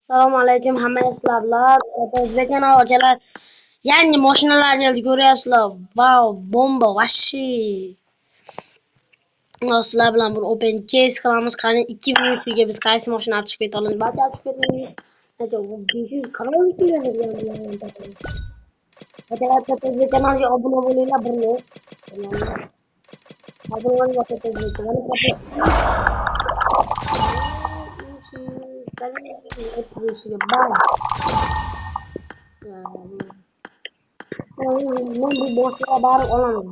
Assalomu alaykum hamma sizlar. O'zbek akalar yangi mashinalar keldi ko'ryapsizlar. Vau, bomba, vashi. Sizlar bilan bir open case qilamiz. Qani 2000 ga biz qaysi mashina olib chiqib keta olamiz? Barcha olib chiqib ketamiz. Acha bu 500 kanal keladi. O'zbek kanaliga obuna bo'linglar birni. Obuna bo'ling. Men bu boshqa barib olaman.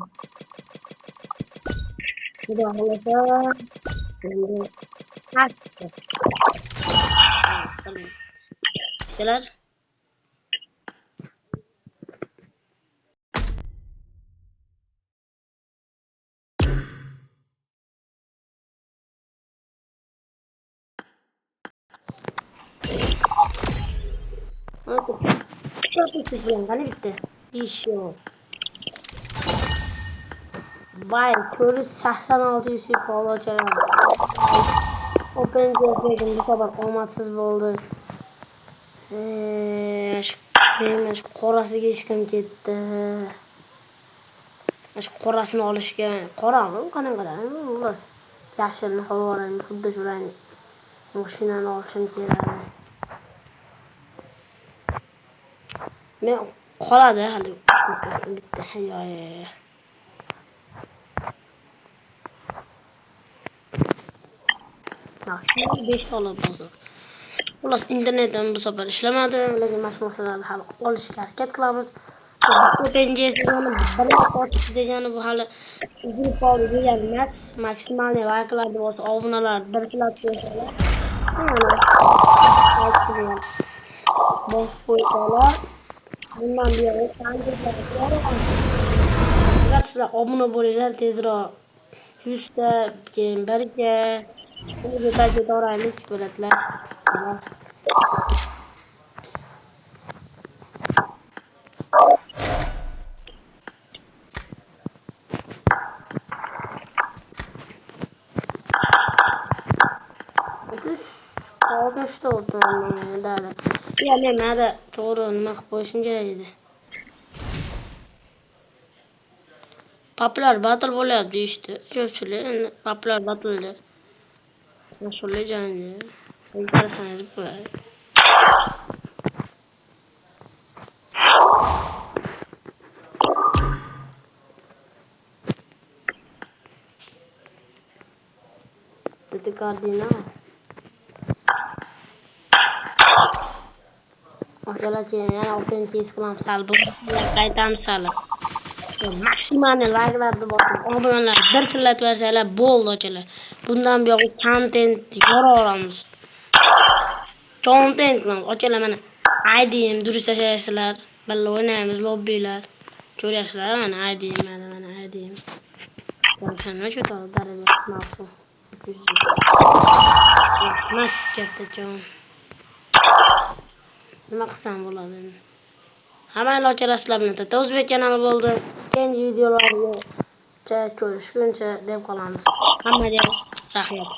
Xudo xohlasa, endi pastga. Kelar. Qani bitti. İş yok. Vay, körü 86 Yusuf Pavlovachalar. Open CS'ga bu sabah omadsiz bo'ldi. Shu qorasiga hech kim ketdi. Shu qorasini olishga, qorami qanaqadan? Xullas, yashilni havolarni xuddi shu rang mashinani olishim kerak. Men qoladi hali bitta hayoy. Maksimum 5 olib bo'ldi. Xullas internetim bu safar ishlamadi, lekin mashinalarni hali olishga harakat qilamiz. Degani bu hali uzun qoldi degani emas. Maksimal like'larni bo'lsa, obunalar birlab qo'ysalar. Bosib qo'ysalar, bundan beri agar sizlar obuna bo'linglar tezroq 100 ta, keyin 1 ga bu tarjima oraylik bo'ladilar. Olmuştu oldu yani. Yani nerede doğru nima qilib qo'yishim kerak edi. Popular battle bo'lyapti deyishdi. Ko'pchilik endi popular battle'da mashhurlar jangi. Qarasangiz bo'ladi. Dedi Cardinal. Akalarchi yana open case qilamiz salbi. Qaytamiz sali. Maksimal like'larni bosib, obunalar bir tillatib bersanglar bo'ldi akalar. Bundan buyoq content yora olamiz. Content qilamiz. Akalar mana ID'im durust tashlaysizlar. Birga o'ynaymiz lobbilar. Ko'ryapsizlar mana ID'im, mana ID'im. Qancha shu daraja mavsum. Kattajon. Nima qilsam bo'ladi endi? Hamma akalar bilan Tata O'zbek kanali bo'ldi. Keyingi videolarga ko'rishguncha deb qolamiz. Hammaga rahmat.